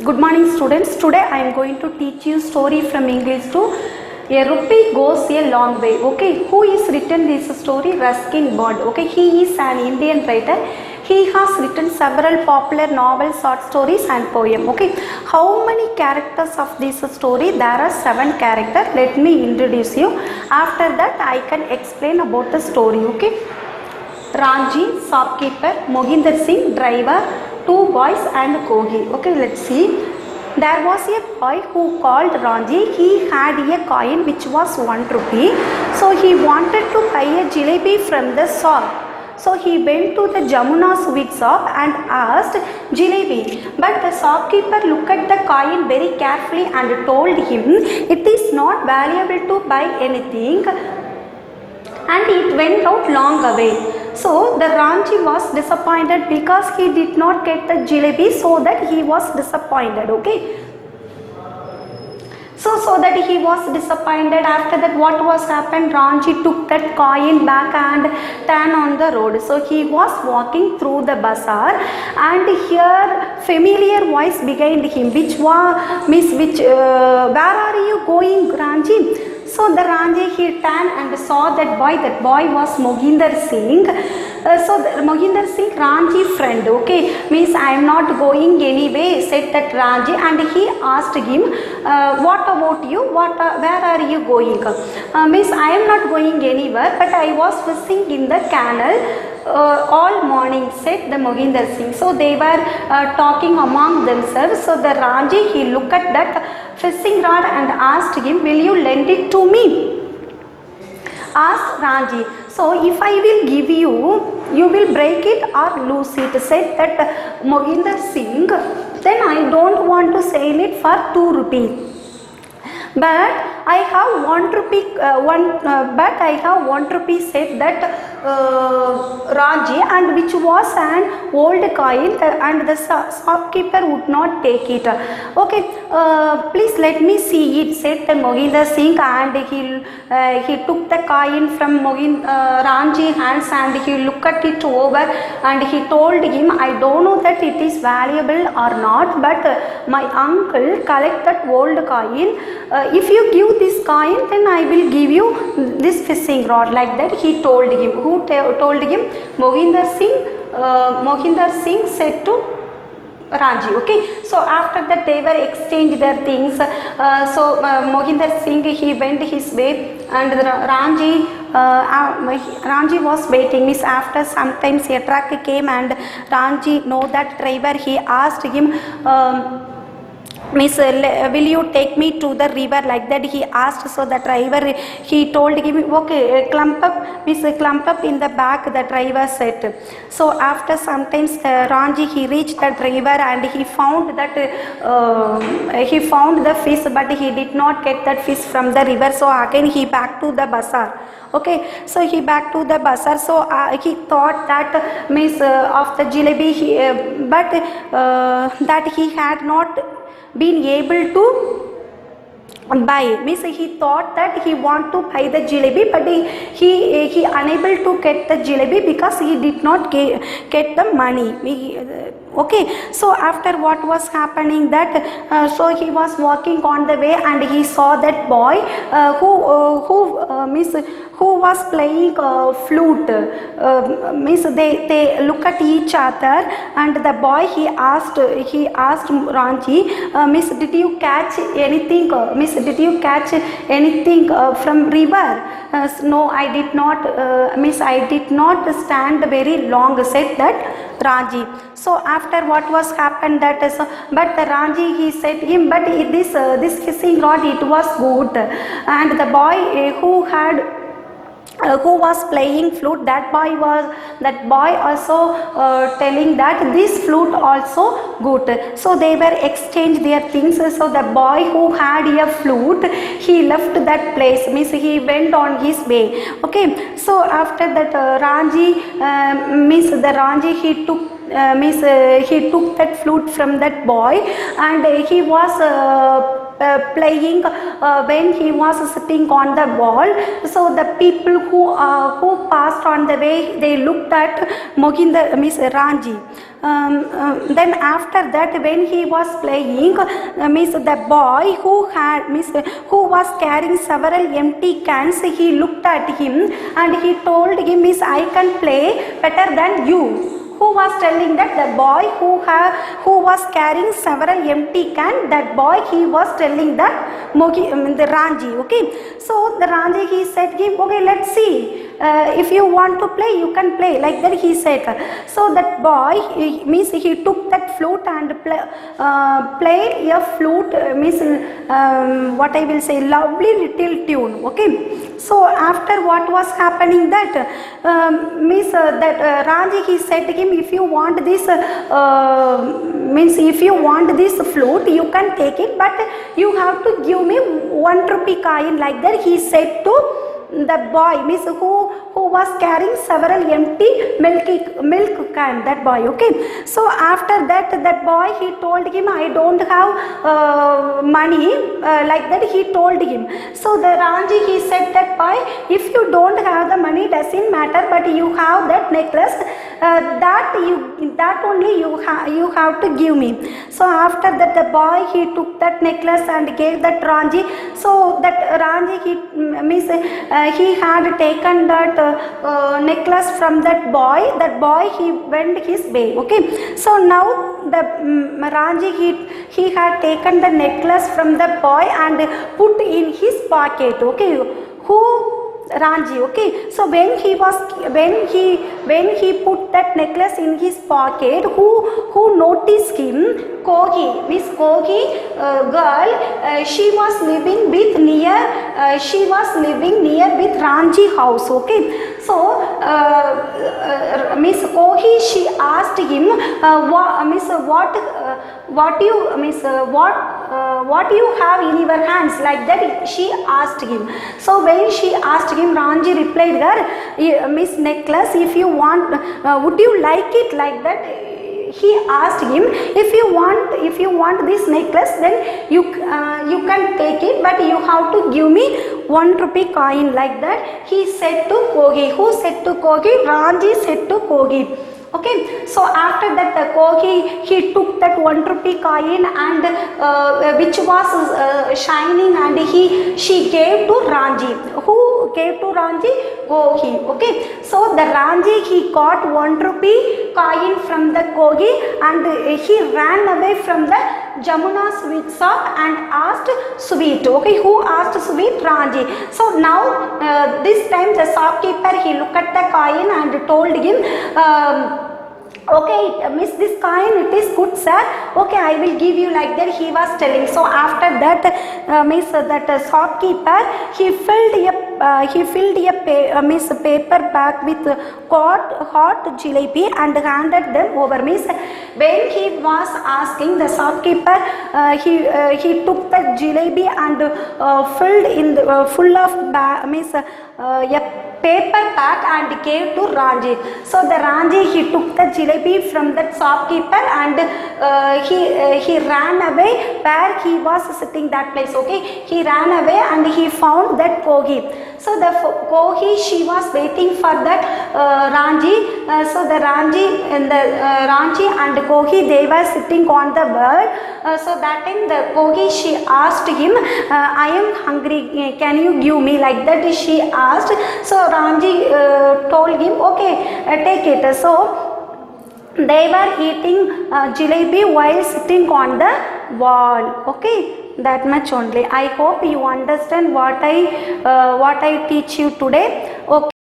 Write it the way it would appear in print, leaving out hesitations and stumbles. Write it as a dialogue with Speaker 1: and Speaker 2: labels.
Speaker 1: Good morning students. Today I am going to teach you story from English to A Rupee Goes a Long Way. Okay, who is written this story? Ruskin Bond. Okay, he is an Indian writer. He has written several popular novels, short stories and poem. Okay, how many characters of this story? There are 7 characters. Let me introduce you. After that I can explain about the story. Okay, Ranji, shopkeeper, Mohinder Singh, driver, 2 boys and Kogi. Okay, let's see. There was a boy who called Ranji. He had a coin which was 1 rupee. So he wanted to buy a jalebi from the shop. So he went to the Jamuna sweet shop and asked jalebi. But the shopkeeper looked at the coin very carefully and told him it is not valuable to buy anything, and it went out long away. So the Ranji was disappointed because he did not get the jalebi, so that he was disappointed. Okay, so that he was disappointed. After that, what was happened? Ranji took that coin back and turned on the road. So he was walking through the bazaar, and here familiar voice behind him, where are you going, Ranji? So the Ranji, he turned and saw that boy. That boy was Mohinder Singh. Mohinder Singh, Ranji friend. Okay, means I am not going anyway, said that Ranji, and he asked him, what about you? Where are you going? Means I am not going anywhere, but I was fishing in the canal all morning, said the Mohinder Singh. So they were talking among themselves. So the Ranji, he looked at that fishing rod and asked him, will you lend it to me? Asked Ranji. So if I will give you, you will break it or lose it, said that Mohinder Singh. Then I don't want to sell it for 2 rupees. But I have 1 rupee. But I have 1 rupee, said that Ranji, and which was an old coin, and the shopkeeper would not take it. Okay, please let me see it, said the Mohinder Singh, and he took the coin from Ranji hands and he looked at it over, and he told him, I don't know that it is valuable or not, but my uncle collected old coin. If you give this coin, then I will give you this fishing rod. Like that he told him. Who told him? Mohinder Singh. Mohinder Singh said to Ranji. Okay, so after that they were exchanged their things. Mohinder Singh, he went his way, and Ranji was waiting. Means after sometimes a truck came and Ranji know that driver. He asked him, Miss, will you take me to the river? Like that he asked. So the driver, he told him, okay, clump up, Miss, clump up in the back, the driver said. So after sometimes Ranji, he reached the river and he found that he found the fish, but he did not get that fish from the river. So again he back to the bazaar. Okay, so he back to the bazaar. So he thought that Miss of the jalebi, but that he had not been able to buy. Means he thought that he want to buy the jalebi, but he unable to get the jalebi because he did not get the money. Okay, so after what was happening that so he was walking on the way and he saw that boy who was playing flute. Means they look at each other, and the boy he asked Ranji, Miss, did you catch anything? Miss, did you catch anything from river? No, I did not. Miss, I did not stand very long, said that Ranji. So after what was happened that but the Ranji, he said him, but this fishing rod, it was good, and the boy who was playing flute, that boy also telling that this flute also good. So they were exchanged their things. So the boy who had a flute, he left that place. Means he went on his way. Okay, so after that Ranji, he took he took that flute from that boy, and he was playing when he was sitting on the wall. So the people who passed on the way, they looked at Mohinder, Miss Ranji. Then after that, when he was playing, Miss the boy who was carrying several empty cans, he looked at him and he told him, Miss, I can play better than you. Who was telling that? The boy who was carrying several empty cans, that boy, he was telling that the Ranji. Okay, so the Ranji, he said him, okay, let's see. If you want to play, you can play, like that he said. So that boy, he took that flute and played a flute, what I will say, lovely little tune. Okay, so after what was happening, that Ranji, he said to him, if you want this if you want this flute, you can take it, but you have to give me 1 rupee coin, like that he said to the boy, who was carrying several empty milk can, that boy. Okay, so after that, that boy, he told him, I don't have money, like that he told him. So the Ranji, he said that boy, if you don't have the money, doesn't matter, but you have that necklace, that only you have to give me. So after that, the boy, he took that necklace and gave that Ranji. So that Ranji, he had taken that necklace from that boy, he went his way. Okay, so now the Ranji, he had taken the necklace from the boy and put in his pocket. Okay, who? Ranji. Okay, so when he put that necklace in his pocket, who noticed him? Kogi, Miss Kogi girl, she was living near with Ranji house. Okay, so Miss Kogi, she asked him, what you have in your hands, like that she asked him. So when she asked him, Ranji replied her, Miss necklace, if you want, would you like it, like that he asked him. If you want this necklace, then you can take it, but you have to give me 1 rupee coin, like that he said to Kogi. Who said to Kogi? Ranji said to Kogi. Okay, so after that, the Kogi, he took that 1 rupee coin and which was shining, and she gave to Ranji. Who gave to Ranji? Kogi. Okay, so the Ranji, he got 1 rupee coin from the Kogi and he ran away from the Jamuna sweet shop and asked sweet. Okay, who asked sweet? Ranji. So now this time the shopkeeper, he looked at the coin and told him, okay, miss, this coin, it is good, sir. Okay, I will give you, like that he was telling. So after that, that shopkeeper, he filled a paper bag with hot jalebi and handed them over. Miss, when he was asking, the shopkeeper, he took the jalebi and filled in the, full of a paper bag and gave to Ranji. So the Ranji, he took the jalebi from that shopkeeper and he ran away where he was sitting, that place. Okay, he ran away and he found that Kogi. So the Kogi, she was waiting for that Ranji. So the Ranji and Kogi, they were sitting on the bed. So that time the Kogi, she asked him, I am hungry, can you give me, like that she asked. So Ranji told him, okay, take it. So they were eating jalebi while sitting on the wall. Okay, that much only. I hope you understand what I teach you today. Okay.